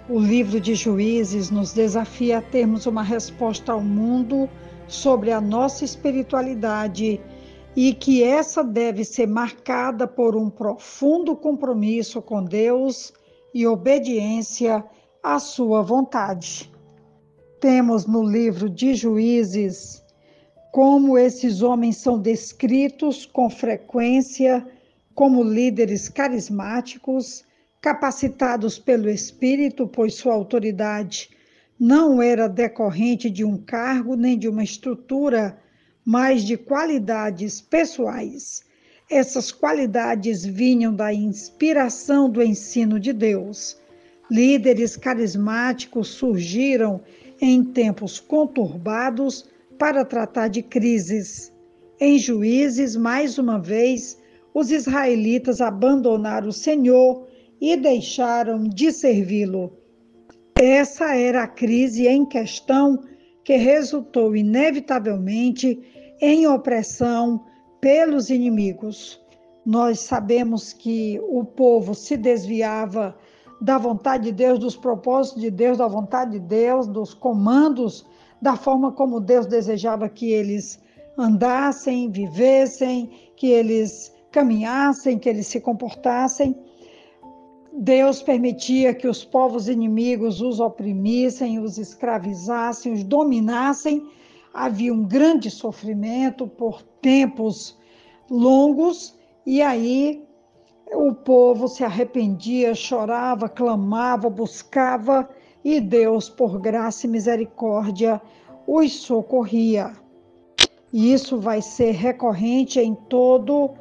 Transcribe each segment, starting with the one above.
O livro de Juízes nos desafia a termos uma resposta ao mundo sobre a nossa espiritualidade e que essa deve ser marcada por um profundo compromisso com Deus e obediência à sua vontade. Temos no livro de Juízes como esses homens são descritos com frequência como líderes carismáticos, capacitados pelo Espírito, pois sua autoridade não era decorrente de um cargo nem de uma estrutura, mas de qualidades pessoais. Essas qualidades vinham da inspiração do ensino de Deus. Líderes carismáticos surgiram em tempos conturbados para tratar de crises. Em Juízes, mais uma vez, os israelitas abandonaram o Senhor e deixaram de servi-lo. Essa era a crise em questão que resultou inevitavelmente em opressão pelos inimigos. Nós sabemos que o povo se desviava da vontade de Deus, dos propósitos de Deus, da vontade de Deus, dos comandos, da forma como Deus desejava que eles andassem, vivessem, que eles caminhassem, que eles se comportassem. Deus permitia que os povos inimigos os oprimissem, os escravizassem, os dominassem. Havia um grande sofrimento por tempos longos, e aí o povo se arrependia, chorava, clamava, buscava, e Deus, por graça e misericórdia, os socorria. E isso vai ser recorrente em todo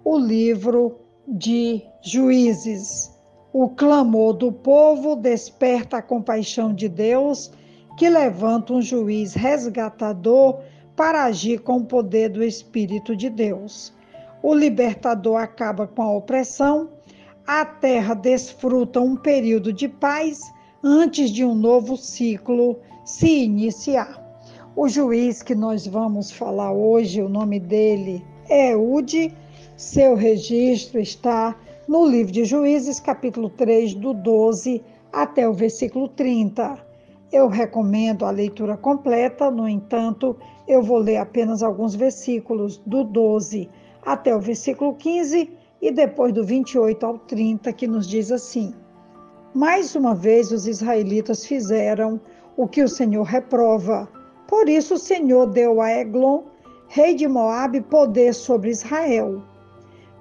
o livro de Juízes. O clamor do povo desperta a compaixão de Deus, que levanta um juiz resgatador para agir com o poder do Espírito de Deus. O libertador acaba com a opressão, a terra desfruta um período de paz antes de um novo ciclo se iniciar. O juiz que nós vamos falar hoje, o nome dele é Eude, seu registro está no livro de Juízes, capítulo 3, do 12 até o versículo 30. Eu recomendo a leitura completa, no entanto, eu vou ler apenas alguns versículos do 12 até o versículo 15 e depois do 28 ao 30, que nos diz assim: Mais uma vez os israelitas fizeram o que o Senhor reprova. Por isso o Senhor deu a Eglon, rei de Moabe, poder sobre Israel.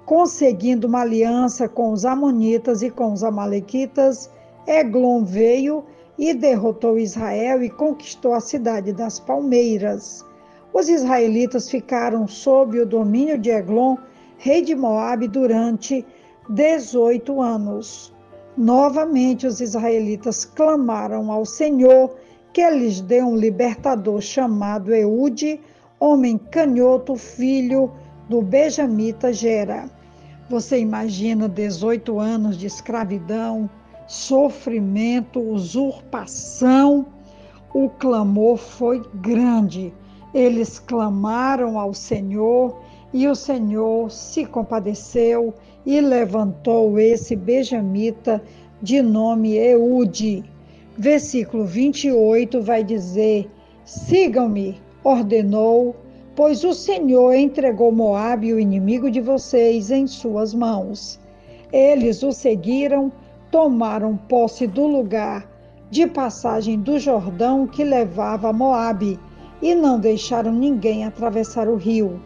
Conseguindo uma aliança com os amonitas e com os amalequitas, Eglon veio e derrotou Israel e conquistou a cidade das palmeiras. Os israelitas ficaram sob o domínio de Eglon, rei de Moabe, durante 18 anos. Novamente os israelitas clamaram ao Senhor que lhes dê um libertador chamado Eude, homem canhoto, filho do benjamita Gera. Você imagina 18 anos de escravidão, sofrimento, usurpação. O clamor foi grande. Eles clamaram ao Senhor e o Senhor se compadeceu e levantou esse benjamita de nome Eude. Versículo 28 vai dizer: Sigam-me, ordenou, pois o Senhor entregou Moabe, o inimigo de vocês, em suas mãos. Eles o seguiram, tomaram posse do lugar de passagem do Jordão que levava a Moabe, e não deixaram ninguém atravessar o rio.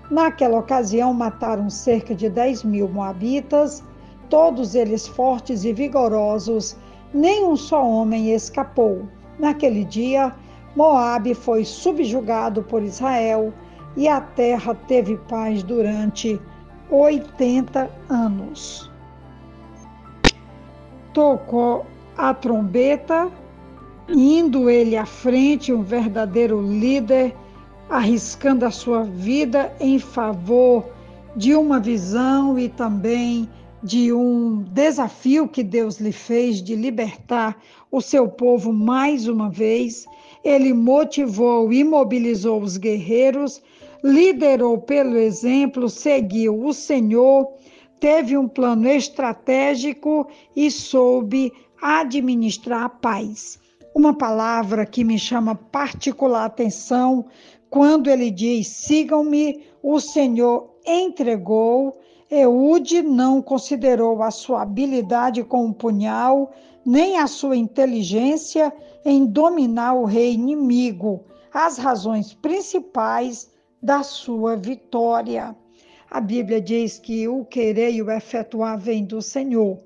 Naquela ocasião, mataram cerca de 10.000 moabitas, todos eles fortes e vigorosos, nenhum só homem escapou. Naquele dia, Moabe foi subjugado por Israel, e a terra teve paz durante 80 anos. Tocou a trombeta, indo ele à frente, um verdadeiro líder, arriscando a sua vida em favor de uma visão e também de um desafio que Deus lhe fez de libertar o seu povo mais uma vez. Ele motivou e mobilizou os guerreiros, liderou pelo exemplo, seguiu o Senhor, teve um plano estratégico e soube administrar a paz. Uma palavra que me chama particular atenção quando ele diz: sigam-me, o Senhor entregou. Eude não considerou a sua habilidade com o punhal, nem a sua inteligência em dominar o rei inimigo, as razões principais da sua vitória. A Bíblia diz que o querer e o efetuar vem do Senhor.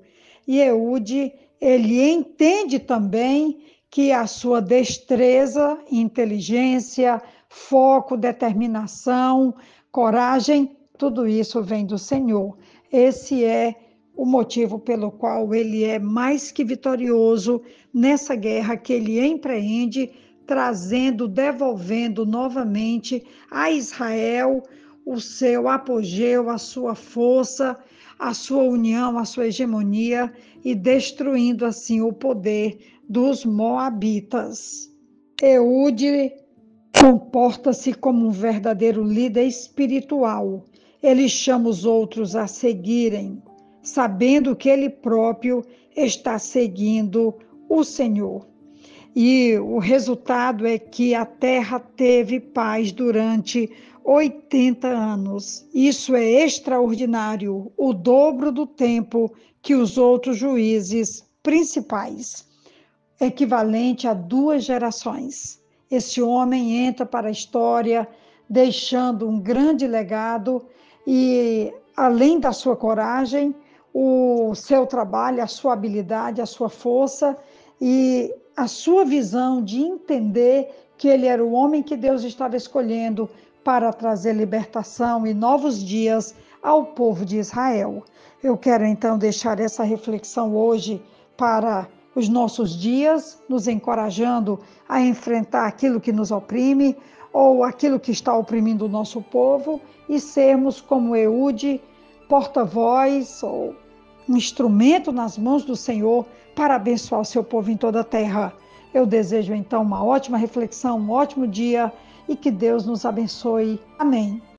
E Eude, ele entende também que a sua destreza, inteligência, foco, determinação, coragem, tudo isso vem do Senhor. Esse é o motivo pelo qual ele é mais que vitorioso nessa guerra que ele empreende, trazendo, devolvendo novamente a Israel o seu apogeu, a sua força, a sua união, a sua hegemonia e destruindo assim o poder dos moabitas. Eude comporta-se como um verdadeiro líder espiritual. Ele chama os outros a seguirem, sabendo que ele próprio está seguindo o Senhor. E o resultado é que a terra teve paz durante 80 anos. Isso é extraordinário, o dobro do tempo que os outros juízes principais, equivalente a 2 gerações. Esse homem entra para a história deixando um grande legado e, além da sua coragem, o seu trabalho, a sua habilidade, a sua força e a sua visão de entender que ele era o homem que Deus estava escolhendo para trazer libertação e novos dias ao povo de Israel. Eu quero então deixar essa reflexão hoje para os nossos dias, nos encorajando a enfrentar aquilo que nos oprime ou aquilo que está oprimindo o nosso povo e sermos como Eude, porta-voz ou um instrumento nas mãos do Senhor para abençoar o seu povo em toda a terra. Eu desejo então uma ótima reflexão, um ótimo dia e que Deus nos abençoe. Amém.